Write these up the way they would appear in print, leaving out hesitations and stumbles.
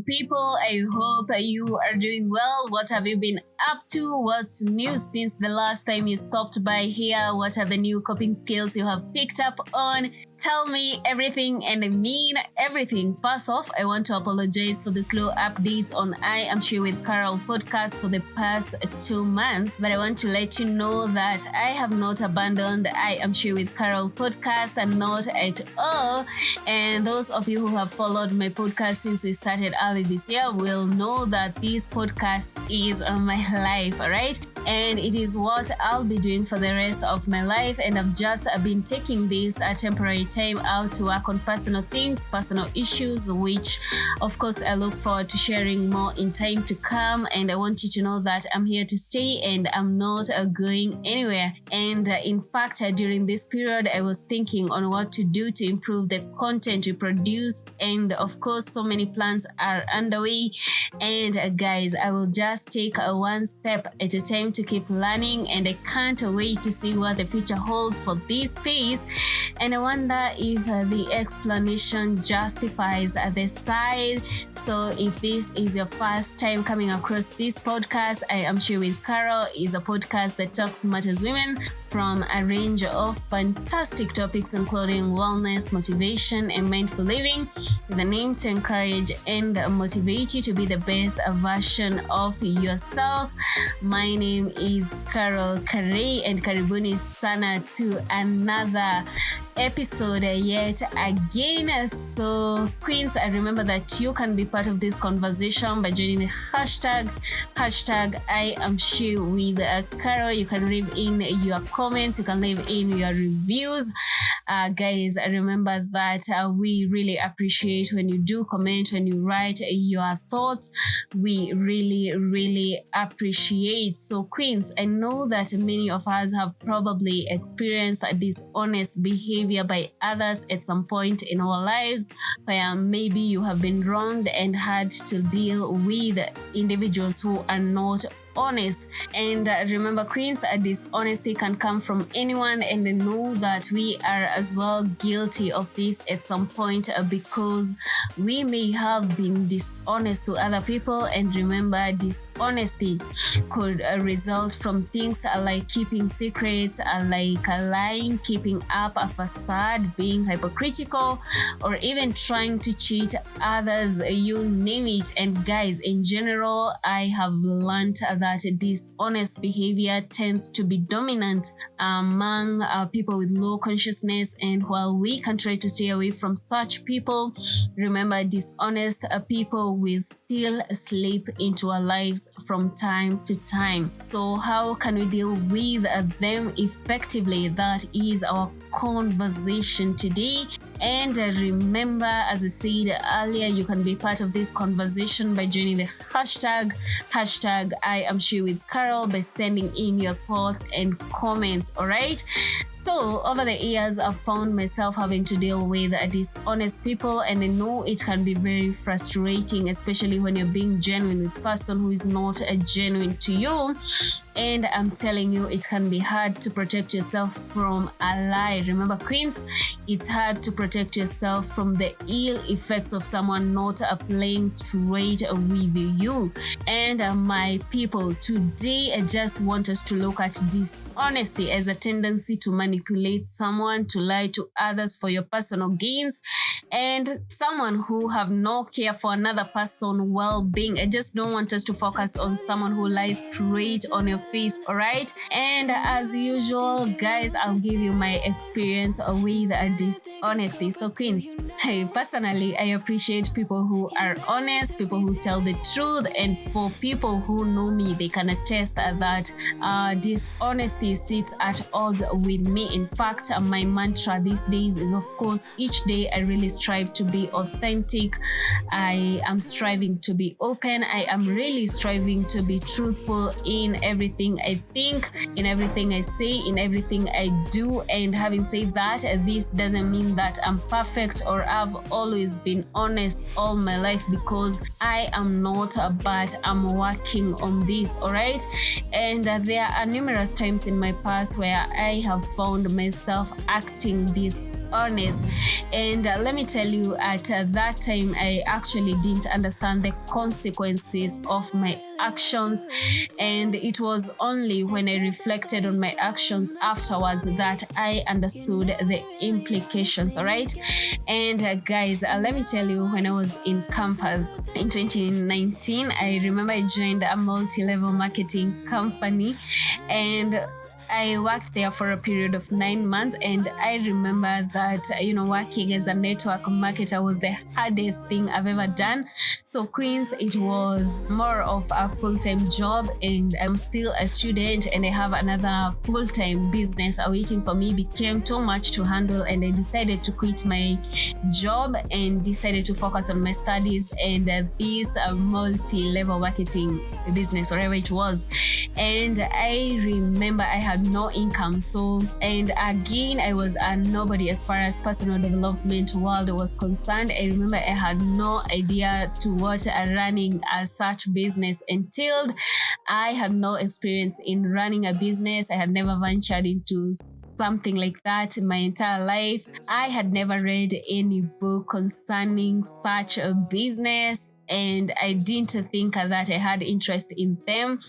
people? I hope you are doing well. What have you been up to? What's new since the last time you stopped by here? What are the new coping skills you have picked up on? Tell me everything, and I mean everything. First off, I want to apologize for the slow updates on I Am Sure with Carol podcast for the past 2 months, but I want to let you know that I have not abandoned I Am Sure with Carol podcast, and not at all. And those of you who have followed my podcast since we started early this year will know that this podcast is my life, all right? And it is what I'll be doing for the rest of my life, and I've just been taking this temporary time out to work on personal things, personal issues, which of course I look forward to sharing more in time to come. And I want you to know that I'm here to stay and I'm not going anywhere. And in fact, during this period, I was thinking on what to do to improve the content we produce, and of course so many plans are underway. And guys, I will just take one step at a time to keep learning, and I can't wait to see what the future holds for this space. And I wonder if the explanation justifies the side. So if this is your first time coming across this podcast, I Am Sure with Carol is a podcast that talks matters women from a range of fantastic topics, including wellness, motivation, and mindful living, with an aim to encourage and motivate you to be the best version of yourself. My name is Carol Kare, and karibuni sana to another episode yet again. So queens, I remember that you can be part of this conversation by joining the hashtag I Am Sure with Carol. You can leave in your comments, you can leave in your reviews. Guys, remember that we really appreciate when you do comment, when you write your thoughts. We really appreciate. So queens, I know that many of us have probably experienced dishonest behavior by others at some point in our lives, where maybe you have been wronged and had to deal with individuals who are not honest. And remember queens, dishonesty can come from anyone, and know that we are as well guilty of this at some point, because we may have been dishonest to other people. And remember, dishonesty could result from things like keeping secrets, like lying, keeping up a facade, being hypocritical, or even trying to cheat others, you name it. And guys, in general, I have learned that dishonest behavior tends to be dominant among people with low consciousness. And while we can try to stay away from such people, remember, dishonest people will still slip into our lives from time to time. So how can we deal with them effectively? That is our conversation today. And remember, as I said earlier, you can be part of this conversation by joining the hashtag I Am Sure with Carol, by sending in your thoughts and comments, all right? So over the years, I've found myself having to deal with dishonest people, and I know it can be very frustrating, especially when you're being genuine with a person who is not genuine to you. And I'm telling you, it can be hard to protect yourself from a lie. Remember queens, it's hard to protect yourself from the ill effects of someone not playing straight with you. And my people, today I just want us to look at dishonesty as a tendency to manipulate someone, to lie to others for your personal gains, and someone who have no care for another person's well-being. I just don't want us to focus on someone who lies straight on your face, all right? And as usual, guys, I'll give you my experience with dishonesty. So queens, personally, I appreciate people who are honest, people who tell the truth, and for people who know me, they can attest that dishonesty sits at odds with me. In fact, my mantra these days is, of course, each day I really strive to be authentic. I am striving to be open. I am really striving to be truthful in everything I think, in everything I say, in everything I do. And having said that, this doesn't mean that I'm perfect or I've always been honest all my life, because I am not, but I'm working on this, all right? And there are numerous times in my past where I have found myself acting dishonestly honest. And let me tell you, at that time, I actually didn't understand the consequences of my actions, and it was only when I reflected on my actions afterwards that I understood the implications. All right. And guys, let me tell you, when I was in campus in 2019, I remember I joined a multi-level marketing company, and I worked there for a period of 9 months, and I remember that, working as a network marketer was the hardest thing I've ever done. So Queens, it was more of a full-time job, and I'm still a student, and I have another full-time business awaiting for me. It became too much to handle, and I decided to quit my job and decided to focus on my studies and this multi-level marketing business, whatever it was. And I remember I had no income. So, and again, I was a nobody as far as personal development world was concerned. I remember I had no idea to what running a such business entailed. I had no experience in running a business. I had never ventured into something like that in my entire life. I had never read any book concerning such a business, and I didn't think that I had interest in them.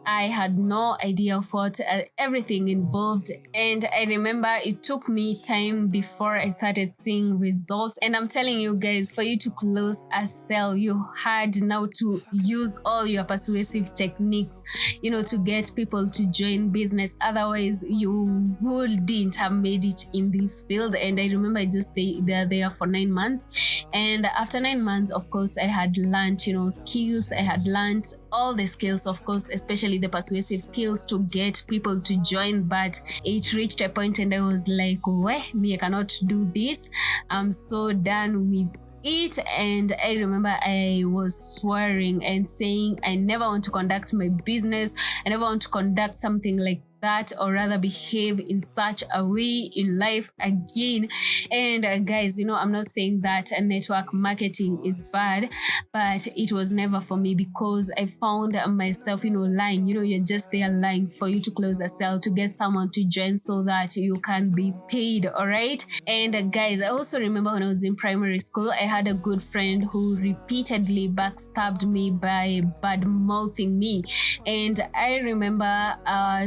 I had no idea of what everything involved, and I remember it took me time before I started seeing results. And I'm telling you guys, for you to close a sale, you had now to use all your persuasive techniques, to get people to join business. Otherwise, you wouldn't have made it in this field. And I remember I just stayed there for 9 months, and after 9 months, of course, I had learned, skills. I had learned all the skills, of course, especially the persuasive skills to get people to join. But it reached a point and I was like, me, I cannot do this. I'm so done with it. And I remember I was swearing and saying, I never want to conduct my business. I never want to conduct something like that, or rather behave in such a way in life again. And guys, I'm not saying that network marketing is bad, but it was never for me, because I found myself, lying. You're just there lying for you to close a sale, to get someone to join so that you can be paid. All right. And guys, I also remember when I was in primary school, I had a good friend who repeatedly backstabbed me by bad mouthing me. And I remember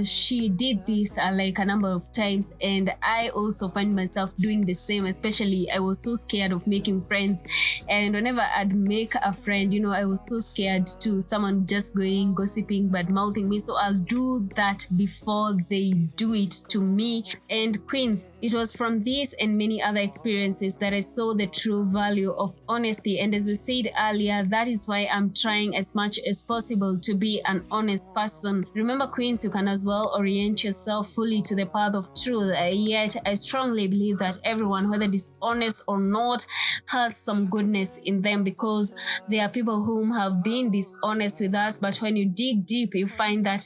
she did this like a number of times, and I also find myself doing the same. Especially, I was so scared of making friends, and whenever I'd make a friend, I was so scared to someone just going gossiping, bad mouthing me. So I'll do that before they do it to me. And Queens, it was from this and many other experiences that I saw the true value of honesty. And as I said earlier, that is why I'm trying as much as possible to be an honest person. Remember, Queens, you can as well orient yourself fully to the path of truth. Yet I strongly believe that everyone, whether dishonest or not, has some goodness in them, because there are people whom have been dishonest with us, but when you dig deep, you find that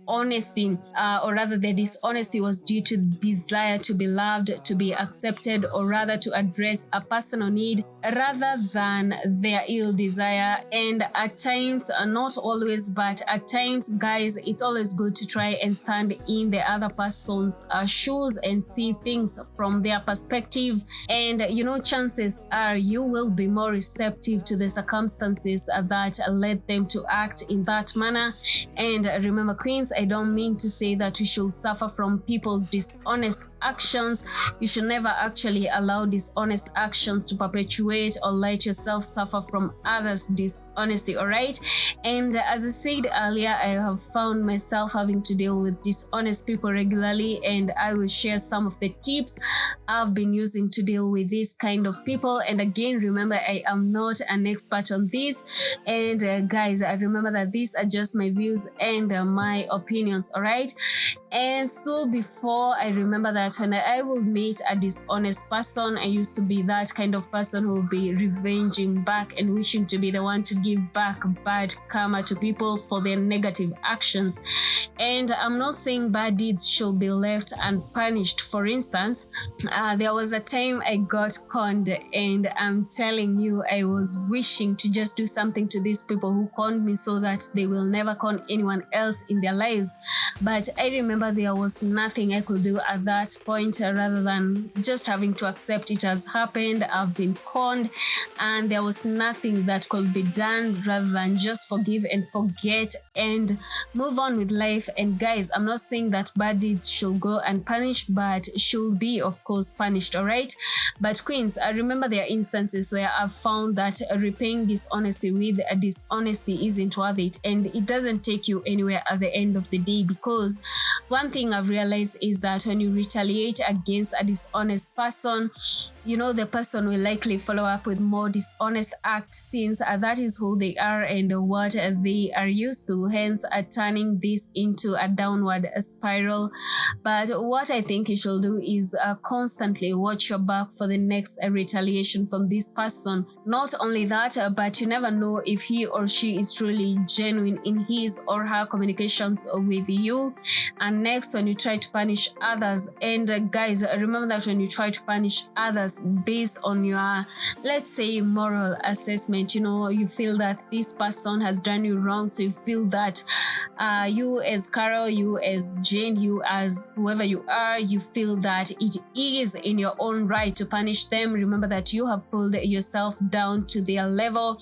honesty, or rather the dishonesty, was due to desire to be loved, to be accepted, or rather to address a personal need rather than their ill desire. And at times, not always, but at times, guys, it's always good to try and stand in the other person's shoes and see things from their perspective. And chances are you will be more receptive to the circumstances that led them to act in that manner. And remember, Queens, I don't mean to say that you should suffer from people's dishonest actions. You should never actually allow dishonest actions to perpetuate or let yourself suffer from others' dishonesty. All right. And as I said earlier, I have found myself having to deal with dishonest people regularly, and I will share some of the tips I've been using to deal with this kind of people. And again, remember, I am not an expert on this. And guys, I remember that these are just my views and my opinions. All right. And so before, I remember that when I would meet a dishonest person, I used to be that kind of person who would be revenging back and wishing to be the one to give back bad karma to people for their negative actions. And I'm not saying bad deeds should be left unpunished. For instance, there was a time I got conned, and I'm telling you, I was wishing to just do something to these people who conned me so that they will never con anyone else in their lives. But I remember remember there was nothing I could do at that point rather than just having to accept it has happened. I've been conned, and there was nothing that could be done rather than just forgive and forget and move on with life. And guys, I'm not saying that bad deeds should go unpunished, but should be, of course, punished, all right? But queens, I remember there are instances where I've found that repaying dishonesty with a dishonesty isn't worth it, and it doesn't take you anywhere at the end of the day. Because one thing I've realized is that when you retaliate against a dishonest person, you know, the person will likely follow up with more dishonest acts, since that is who they are and what they are used to, hence turning this into a downward spiral. But what I think you should do is constantly watch your back for the next retaliation from this person. Not only that, but you never know if he or she is truly genuine in his or her communications with you. And next, when you try to punish others, and guys, remember that when you try to punish others based on your, let's say, moral assessment, you know, you feel that this person has done you wrong, so you feel that you as Carol, you as Jane, you as whoever you are, you feel that it is in your own right to punish them. Remember that you have pulled yourself down to their level,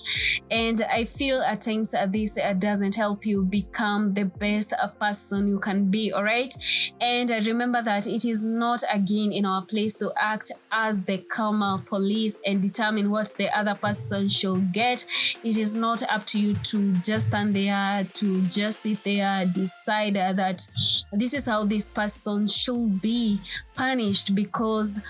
and I feel at times this doesn't help you become the best person you can be, all right? And remember that it is not again in our place to act as the karma police and determine what the other person should get. It is not up to you to just stand there, to just sit there, decide that this is how this person should be punished. Because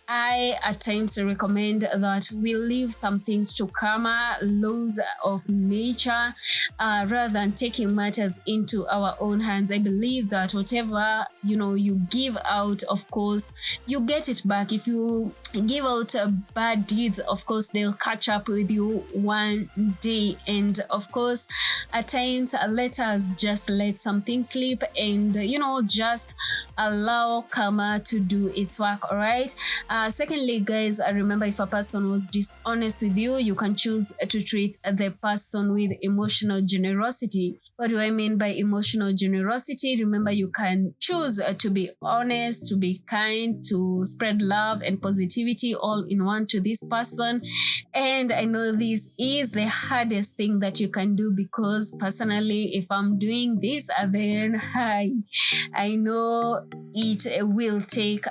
I at times recommend that we leave some things to karma, laws of nature, rather than taking matters into our own hands. I believe that whatever, you know, you give out, of course, you get it back. If you give out bad deeds, of course, they'll catch up with you one day. And of course, at times, let us just let something slip and, you know, just allow karma to do its work, all right? Secondly, guys, remember, if a person was dishonest with you, you can choose to treat the person with emotional generosity. What do I mean by emotional generosity? Remember, you can choose to be honest, to be kind, to spread love and positivity all in one to this person. And I know this is the hardest thing that you can do, because personally, if I'm doing this, then I know it will take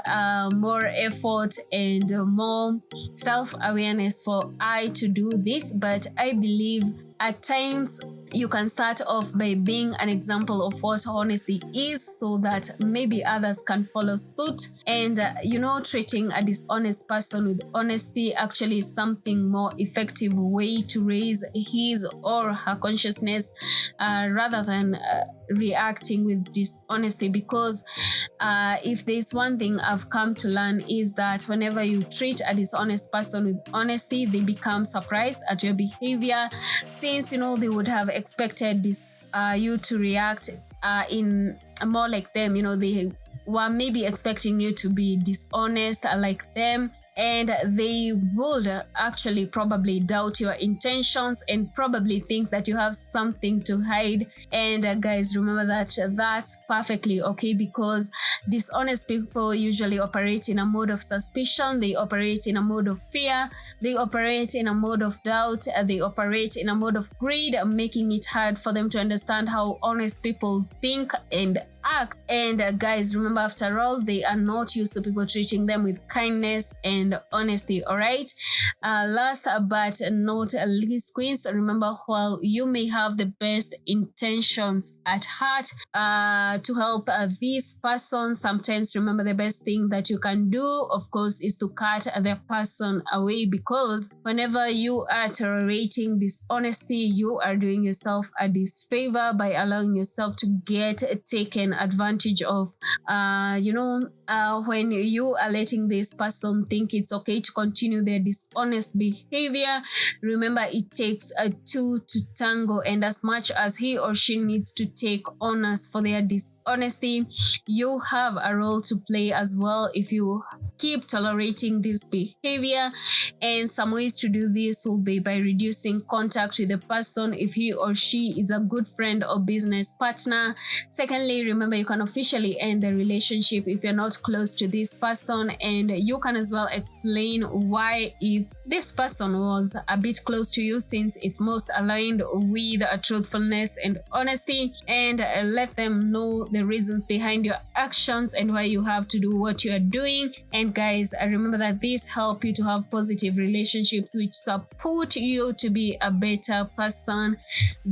more effort and more self-awareness for I to do this. But I believe at times you can start off by being an example of what honesty is, so that maybe others can follow suit. And you know, treating a dishonest person with honesty actually is something more effective way to raise his or her consciousness, rather than reacting with dishonesty. Because if there's one thing I've come to learn, is that whenever you treat a dishonest person with honesty, they become surprised at your behavior, since, you know, they would have expected this you to react in more like them. You know, they were maybe expecting you to be dishonest like them, and they would actually probably doubt your intentions and probably think that you have something to hide. And guys, remember that that's perfectly okay, because dishonest people usually operate in a mode of suspicion, they operate in a mode of fear, they operate in a mode of doubt, they operate in a mode of greed, making it hard for them to understand how honest people think and act. And guys, remember, after all, they are not used to people treating them with kindness and honesty, all right? Last but not least, queens, remember, while you may have the best intentions at heart to help this person, sometimes remember the best thing that you can do, of course, is to cut the person away. Because whenever you are tolerating dishonesty, you are doing yourself a disfavor by allowing yourself to get taken advantage of. When you are letting this person think it's okay to continue their dishonest behavior, remember, it takes two to tango, and as much as he or she needs to take honors for their dishonesty, you have a role to play as well. If you keep tolerating this behavior. And some ways to do this will be by reducing contact with the person if he or she is a good friend or business partner. Secondly, remember, you can officially end the relationship if you're not close to this person, and you can as well explain why if this person was a bit close to you, since it's most aligned with truthfulness and honesty, and let them know the reasons behind your actions and why you have to do what you are doing. And guys, remember that this helps you to have positive relationships which support you to be a better person,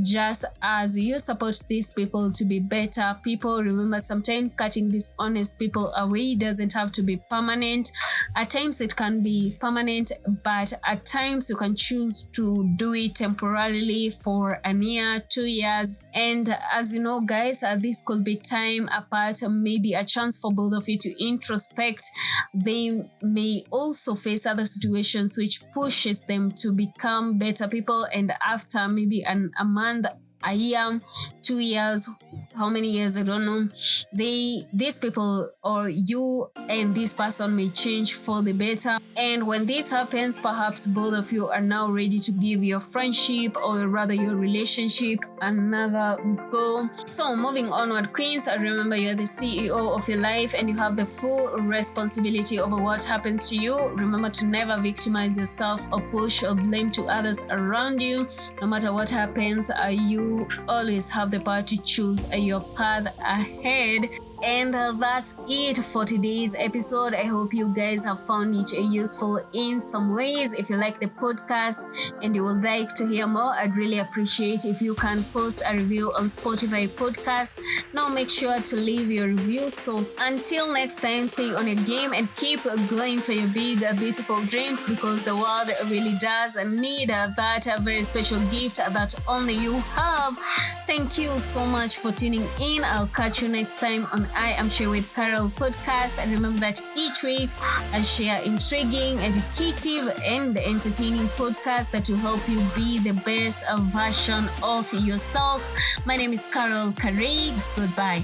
just as you support these people to be better people. Remember, sometimes cutting dishonest people away doesn't have to be permanent. At times it can be permanent, but at times you can choose to do it temporarily for a year, 2 years. And as you know, guys, this could be time apart, maybe a chance for both of you to introspect. They may also face other situations which pushes them to become better people, and after maybe a month, a year, 2 years, how many years, I don't know, these people or you and this person may change for the better. And when this happens, perhaps both of you are now ready to give your friendship, or rather your relationship, another go. So moving onward, queens, remember, you're the CEO of your life and you have the full responsibility over what happens to you. Remember to never victimize yourself or push or blame to others around you. No matter what happens, you always have the power to choose your path ahead. And that's it for today's episode. I hope you guys have found it useful in some ways. If you like the podcast and you would like to hear more, I'd really appreciate if you can post a review on Spotify podcast. Now make sure to leave your review. So until next time, stay on your game and keep going for your big, beautiful dreams, because the world really does need that very special gift that only you have. Thank you so much for tuning in. I'll catch you next time on I Am Share with Carol podcast. And remember that each week I share intriguing, educative, and entertaining podcasts that will help you be the best version of yourself. My name is Carol Carey. Goodbye.